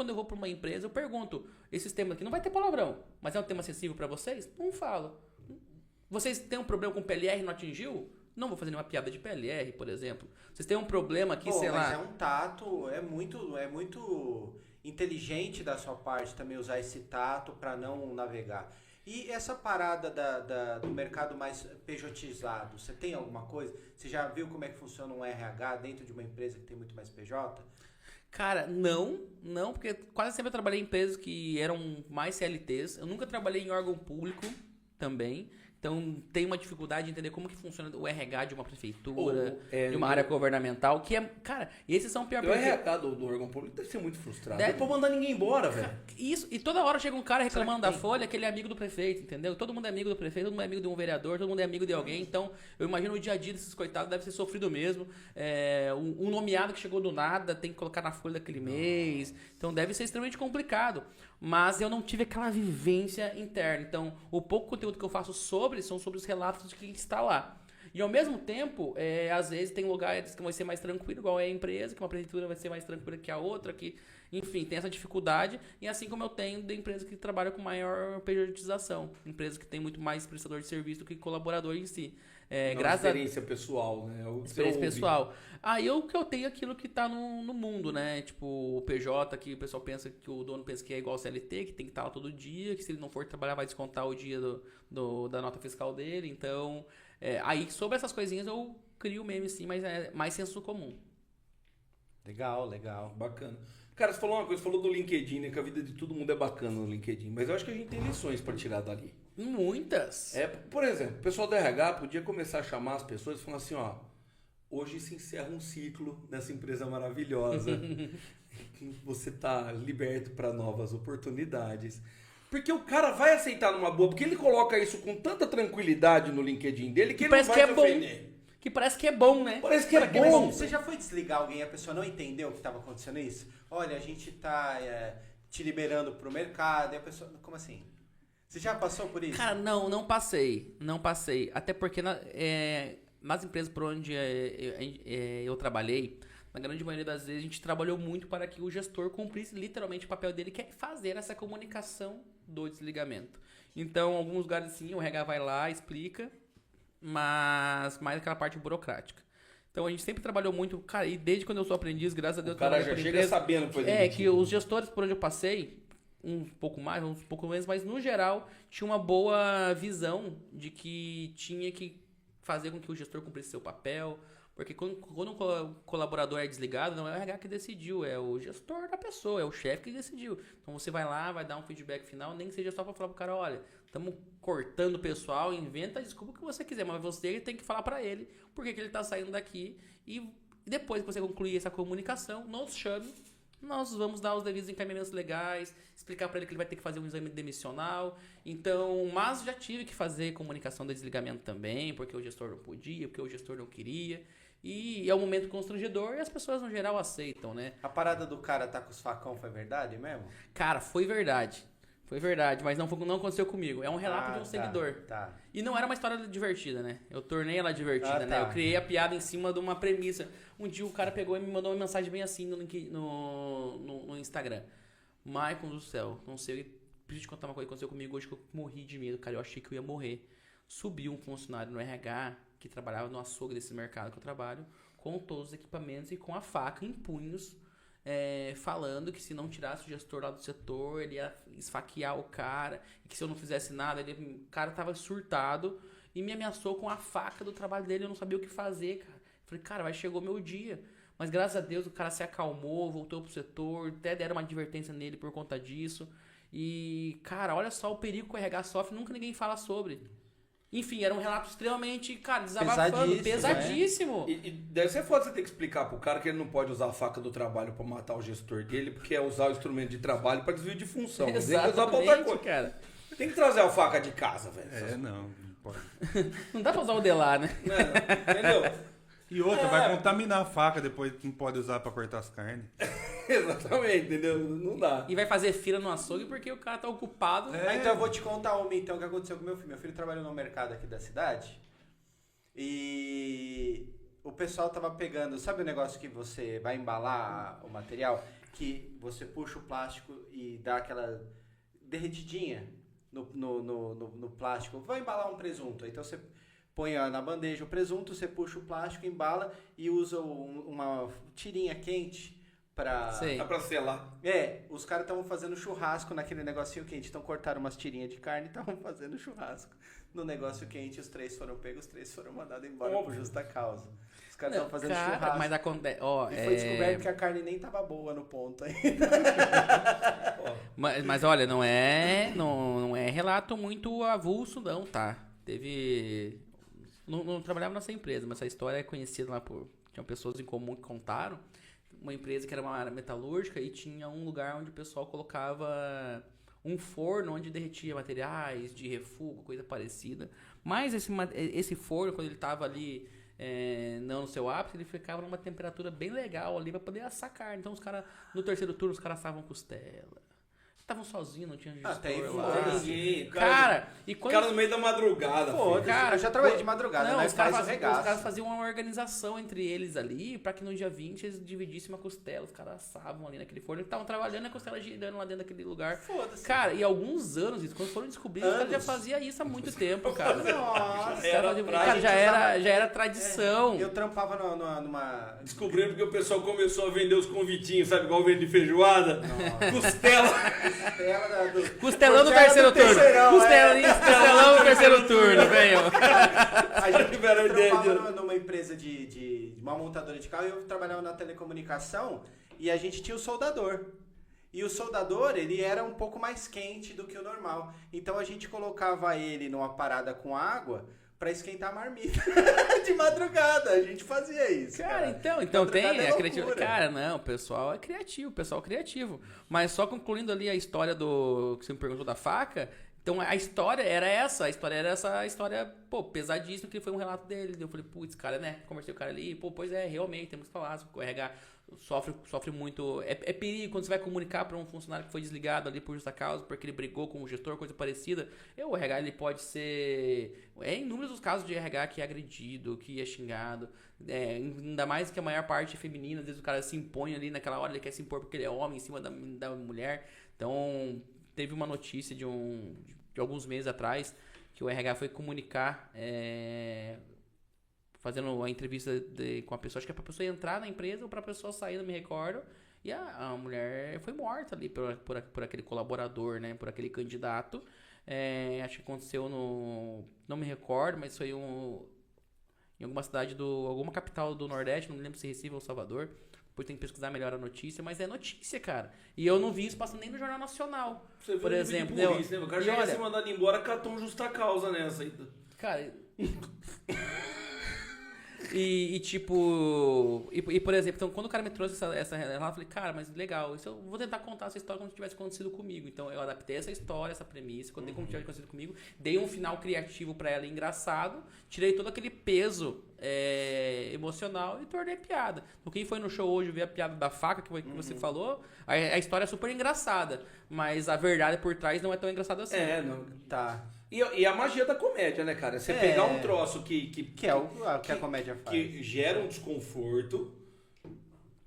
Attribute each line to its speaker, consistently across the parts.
Speaker 1: quando eu vou para uma empresa, eu pergunto, esses temas aqui não vai ter palavrão, mas é um tema sensível para vocês? Não falo. Vocês têm um problema com PLR e não atingiu? Não vou fazer nenhuma piada de PLR, por exemplo. Vocês têm um problema aqui, sei lá...
Speaker 2: Mas é um tato, é muito inteligente da sua parte também usar esse tato para não navegar. E essa parada do mercado mais pejotizado, você tem alguma coisa? Você já viu como é que funciona um RH dentro de uma empresa que tem muito mais PJ?
Speaker 1: Cara, não, porque quase sempre eu trabalhei em empresas que eram mais CLTs. Eu nunca trabalhei em órgão público também. Então, tem uma dificuldade de entender como que funciona o RH de uma prefeitura, de uma área governamental, que é... Cara, e esses são pior...
Speaker 3: O RH do órgão público deve ser muito frustrado. Não pode mandar ninguém embora, velho.
Speaker 1: Isso, e toda hora chega um cara reclamando da folha que ele é amigo do prefeito, entendeu? Todo mundo é amigo do prefeito, todo mundo é amigo de um vereador, todo mundo é amigo de alguém. Então, eu imagino o dia a dia desses coitados deve ser sofrido mesmo. Um nomeado que chegou do nada tem que colocar na folha daquele mês. Então, deve ser extremamente complicado. Mas eu não tive aquela vivência interna. Então, o pouco conteúdo que eu faço são sobre os relatos de quem está lá. E ao mesmo tempo, às vezes tem lugares que vão ser mais tranquilo, igual é a empresa, que uma prefeitura vai ser mais tranquila que a outra, que, enfim, tem essa dificuldade. E assim como eu tenho de empresa que trabalha com maior pejotização. Empresa que tem muito mais prestador de serviço do que colaborador em si.
Speaker 3: Experiência pessoal, né?
Speaker 1: Experiência pessoal. Aí o que eu tenho é aquilo que tá no mundo, né? Tipo, o PJ, que o pessoal pensa que o dono pensa que é igual ao CLT, que tem que estar lá todo dia, que se ele não for trabalhar vai descontar o dia da nota fiscal dele. Então, aí sobre essas coisinhas eu crio meme sim, mas é mais senso comum.
Speaker 2: Legal.
Speaker 3: Bacana. Cara, você falou uma coisa, falou do LinkedIn, né? Que a vida de todo mundo é bacana no LinkedIn. Mas eu acho que a gente tem lições pra tirar dali.
Speaker 1: Muitas.
Speaker 3: Por exemplo, o pessoal do RH podia começar a chamar as pessoas e falar assim, ó, hoje se encerra um ciclo nessa empresa maravilhosa. Você tá liberto para novas oportunidades. Porque o cara vai aceitar numa boa, porque ele coloca isso com tanta tranquilidade no LinkedIn dele que ele não vai se ofender.
Speaker 1: Que parece que é bom, né?
Speaker 3: Parece que é bom.
Speaker 2: Você já foi desligar alguém e a pessoa não entendeu que estava acontecendo isso? Olha, a gente tá te liberando pro mercado e a pessoa... Como assim? Você já passou por isso?
Speaker 1: Cara, não passei. Até porque nas empresas por onde eu trabalhei, na grande maioria das vezes a gente trabalhou muito para que o gestor cumprisse literalmente o papel dele, que é fazer essa comunicação do desligamento. Então, em alguns lugares sim, o RH vai lá, explica, mas mais aquela parte burocrática. Então a gente sempre trabalhou muito, cara, e desde quando eu sou aprendiz, graças a Deus...
Speaker 3: O cara já chega sabendo que foi demitido.
Speaker 1: Que os gestores por onde eu passei, um pouco mais, um pouco menos, mas no geral tinha uma boa visão de que tinha que fazer com que o gestor cumprisse seu papel, porque quando um colaborador é desligado, não é o RH que decidiu, é o gestor da pessoa, é o chefe que decidiu. Então você vai lá, vai dar um feedback final, nem que seja só para falar pro cara, olha, estamos cortando o pessoal, inventa a desculpa que você quiser, mas você tem que falar para ele por que ele tá saindo daqui, e depois que você concluir essa comunicação, nos chame. Nós vamos dar os devidos encaminhamentos legais, explicar para ele que ele vai ter que fazer um exame demissional. Então, mas já tive que fazer comunicação de desligamento também, porque o gestor não podia, porque o gestor não queria. E é um momento constrangedor e as pessoas no geral aceitam, né?
Speaker 2: A parada do cara tá com os facão foi verdade mesmo?
Speaker 1: Cara, foi verdade. Foi verdade, mas não aconteceu comigo. É um relato de um seguidor.
Speaker 2: Tá.
Speaker 1: E não era uma história divertida, né? Eu tornei ela divertida, né? Eu criei a piada em cima de uma premissa. Um dia o cara pegou e me mandou uma mensagem bem assim no Instagram. Maicon do céu, não sei, preciso te contar uma coisa que aconteceu comigo hoje que eu morri de medo, cara. Eu achei que eu ia morrer. Subiu um funcionário no RH que trabalhava no açougue desse mercado que eu trabalho, com todos os equipamentos e com a faca em punhos, falando que se não tirasse o gestor lá do setor, ele ia esfaquear o cara, e que se eu não fizesse nada, o cara tava surtado e me ameaçou com a faca do trabalho dele, eu não sabia o que fazer, cara. Falei, cara, chegou meu dia. Mas graças a Deus o cara se acalmou, voltou pro setor, até deram uma advertência nele por conta disso. E, cara, olha só o perigo que o RH sofre, nunca ninguém fala sobre. Enfim, era um relato extremamente, cara, desabafando, pesadíssimo.
Speaker 3: Né? E deve ser foda você ter que explicar pro cara que ele não pode usar a faca do trabalho pra matar o gestor dele, porque é usar o instrumento de trabalho pra desvio de função.
Speaker 1: Exatamente, cara.
Speaker 3: Tem que trazer a faca de casa, velho.
Speaker 4: Não pode.
Speaker 1: Não dá pra usar o delar, né?
Speaker 3: Entendeu?
Speaker 4: E outra, vai contaminar a faca depois que não pode usar pra cortar as carnes.
Speaker 3: Exatamente, entendeu? Não dá.
Speaker 1: E vai fazer fila no açougue porque o cara tá ocupado.
Speaker 2: Então eu vou te contar uma então que aconteceu com meu filho. Meu filho trabalhou no mercado aqui da cidade e o pessoal tava pegando, sabe o negócio que você vai embalar o material? que você puxa o plástico e dá aquela derretidinha no plástico. Vai embalar um presunto. Então você põe na bandeja o presunto, você puxa o plástico, embala e usa uma tirinha quente pra...
Speaker 3: Dá pra selar.
Speaker 2: Os caras estavam fazendo churrasco naquele negocinho quente. Então cortaram umas tirinhas de carne e estavam fazendo churrasco no negócio quente. Os 3 foram pegos, os 3 foram mandados embora por justa causa. Os caras estavam fazendo churrasco.
Speaker 1: Mas acontece...
Speaker 2: E foi descoberto que a carne nem tava boa no ponto ainda.
Speaker 1: mas olha, não é relato muito avulso não, tá? Teve... Não trabalhava nessa empresa, mas essa história é conhecida lá por... Tinham pessoas em comum que contaram. Uma empresa que era uma área metalúrgica e tinha um lugar onde o pessoal colocava um forno onde derretia materiais de refúgio, coisa parecida. Mas esse forno, quando ele estava ali não no seu ápice, ele ficava numa temperatura bem legal ali para poder assar carne. Então os caras, no terceiro turno, os caras assavam costela. Estavam sozinhos, não tinha gestor lá.
Speaker 3: Ninguém.
Speaker 1: Cara, e quando...
Speaker 3: cara no meio da madrugada.
Speaker 2: Cara, eu já trabalhei de madrugada,
Speaker 1: não,
Speaker 2: né?
Speaker 1: Os caras faziam uma organização entre eles ali pra que no dia 20 eles dividissem uma costela. Os caras assavam ali naquele forno. Eles estavam trabalhando a costela girando lá dentro daquele lugar.
Speaker 2: Foda-se.
Speaker 1: Cara, e alguns anos, quando foram descobrir, os caras já faziam isso há muito tempo, cara.
Speaker 2: Nossa.
Speaker 1: Já era tradição.
Speaker 2: Eu trampava numa...
Speaker 3: Descobriram porque o pessoal começou a vender os convitinhos, sabe? Igual vende feijoada. Costela.
Speaker 1: Costelão no terceiro turno. Costelão no terceiro turno, venham.
Speaker 2: A gente trabalhava numa empresa de uma montadora de carro e eu trabalhava na telecomunicação e a gente tinha o soldador. E o soldador, ele era um pouco mais quente do que o normal. Então a gente colocava ele numa parada com água pra esquentar a marmita de madrugada. A gente fazia isso.
Speaker 1: Cara, então tem a criatividade. Cara, não, o pessoal é criativo. Mas só concluindo ali a história do que você me perguntou da faca. Então a história era essa. A história, pô, pesadíssima, que foi um relato dele. Eu falei, putz, cara, né? Conversei com o cara ali. Pô, pois é, realmente, temos que falar. O RH sofre muito. É perigo quando você vai comunicar para um funcionário que foi desligado ali por justa causa, porque ele brigou com o gestor, coisa parecida. O RH ele pode ser. Inúmeros os casos de RH que é agredido, que é xingado. Ainda mais que a maior parte é feminina. Às vezes o cara se impõe ali naquela hora, ele quer se impor porque ele é homem em cima da mulher. Então, teve uma notícia de alguns meses atrás que o RH foi comunicar. Fazendo a entrevista com a pessoa, acho que é pra pessoa entrar na empresa ou pra pessoa sair, não me recordo. E a mulher foi morta ali por aquele colaborador, né? Por aquele candidato. Acho que aconteceu não me recordo, mas foi em alguma cidade alguma capital do Nordeste, não me lembro se Recife ou Salvador. Depois tem que pesquisar melhor a notícia, mas é notícia, cara. E eu não vi isso passando nem no Jornal Nacional.
Speaker 3: Você
Speaker 1: por exemplo.
Speaker 3: Burrice, né? O cara já ia ser mandado embora, catou um justa causa nessa aí.
Speaker 1: Cara... E por exemplo, então, quando o cara me trouxe essa relato, eu falei, cara, mas legal, eu vou tentar contar essa história como se tivesse acontecido comigo. Então eu adaptei essa história, essa premissa, como tivesse acontecido comigo, dei um final criativo pra ela engraçado, tirei todo aquele peso emocional e tornei piada. Então quem foi no show hoje ver a piada da faca que você falou, a história é super engraçada, mas a verdade por trás não é tão engraçada assim.
Speaker 3: Não. Tá. E a magia da comédia, né, cara? Você pegar um troço que
Speaker 2: é o que a comédia faz.
Speaker 3: Que gera um desconforto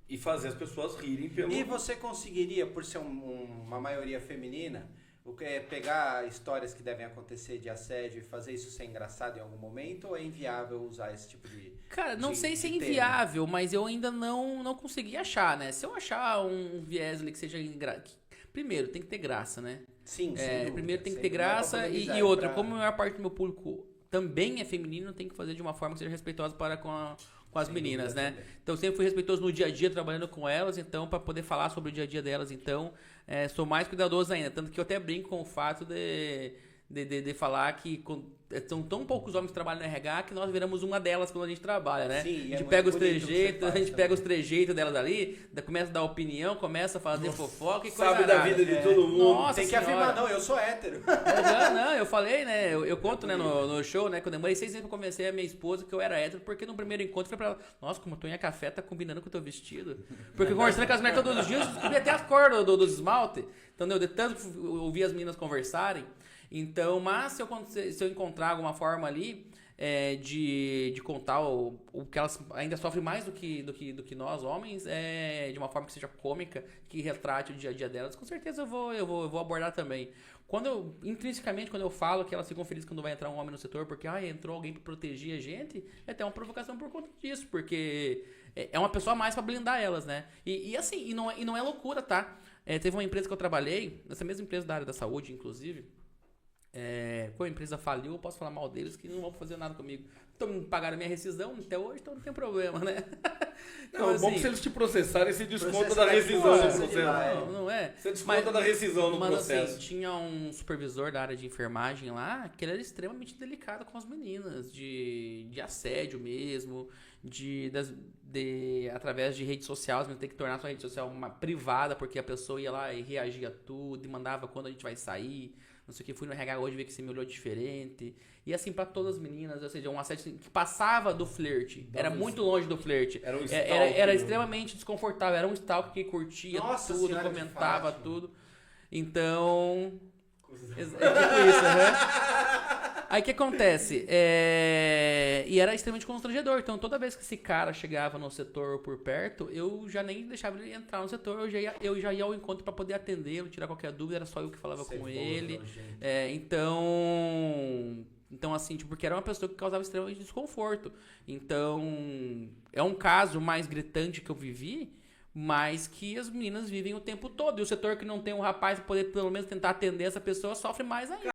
Speaker 3: e fazer as pessoas rirem pelo...
Speaker 2: E você conseguiria, por ser uma maioria feminina, pegar histórias que devem acontecer de assédio e fazer isso ser engraçado em algum momento? Ou é inviável usar esse tipo de...
Speaker 1: Cara, não sei se é inviável, mas eu ainda não consegui achar, né? Se eu achar um viés ali que seja... Primeiro, tem que ter graça, né?
Speaker 2: Sim.
Speaker 1: Primeiro tem que ter graça e outra, como a maior parte do meu público também é feminino, tem que fazer de uma forma que seja respeitosa para com as meninas, né? Também. Então sempre fui respeitoso no dia a dia, trabalhando com elas, então para poder falar sobre o dia a dia delas, então sou mais cuidadoso ainda, tanto que eu até brinco com o fato de falar que são tão poucos homens que trabalham no RH que nós viramos uma delas quando a gente trabalha, né?
Speaker 2: Sim,
Speaker 1: a gente pega os trejeitos delas ali, começa a dar opinião, começa a fazer fofoca e coisa
Speaker 3: sabe da vida de todo mundo.
Speaker 1: Nossa,
Speaker 2: tem que afirmar, não, eu sou hétero.
Speaker 1: Não, eu falei, né? Eu conto, né, no show, né? Que eu demorei 6 meses pra convencer a minha esposa que eu era hétero, porque no primeiro encontro eu falei pra ela, nossa, como Tonha Café tá combinando com o teu vestido. Porque conversando com as mulheres todos os dias, eu descobri até as cores dos esmalte. Entendeu? De tanto que eu ouvi as meninas conversarem. Então, mas se eu encontrar alguma forma ali, de contar o que elas ainda sofrem mais do que nós, homens, de uma forma que seja cômica, que retrate o dia a dia delas, com certeza eu vou abordar também. Intrinsecamente, quando eu falo que elas ficam felizes quando vai entrar um homem no setor, porque entrou alguém para proteger a gente, é até uma provocação por conta disso, porque é uma pessoa a mais para blindar elas, né? E assim, não é loucura, tá? Teve uma empresa que eu trabalhei, essa mesma empresa da área da saúde, inclusive, quando a empresa faliu, eu posso falar mal deles que não vão fazer nada comigo. Então, me pagaram minha rescisão até hoje, então não tem problema, né?
Speaker 3: Não, é bom que se eles te processarem, você desconta da rescisão no processo.
Speaker 1: Não é?
Speaker 3: Você desconta da rescisão no processo.
Speaker 1: Mas assim, tinha um supervisor da área de enfermagem lá, que ele era extremamente delicado com as meninas, de assédio mesmo, através de rede social, você tem que tornar sua rede social uma privada, porque a pessoa ia lá e reagia a tudo, e mandava quando a gente vai sair, não sei o que, fui no RH hoje ver que você me olhou diferente. E assim, pra todas as meninas, ou seja, um assédio que passava do flerte. Era muito longe do flerte.
Speaker 3: Era um
Speaker 1: era extremamente desconfortável. Era um stalker que curtia tudo, comentava tudo. Então... É tipo isso, né? Aí o que acontece? E era extremamente constrangedor. Então, toda vez que esse cara chegava no setor por perto, eu já nem deixava ele entrar no setor. Eu já ia ao encontro para poder atendê-lo, tirar qualquer dúvida. Era só eu que falava com ele. Então, assim, tipo, porque era uma pessoa que causava extremamente desconforto. Então, é um caso mais gritante que eu vivi, mas que as meninas vivem o tempo todo. E o setor que não tem um rapaz para poder, pelo menos, tentar atender essa pessoa sofre mais ainda.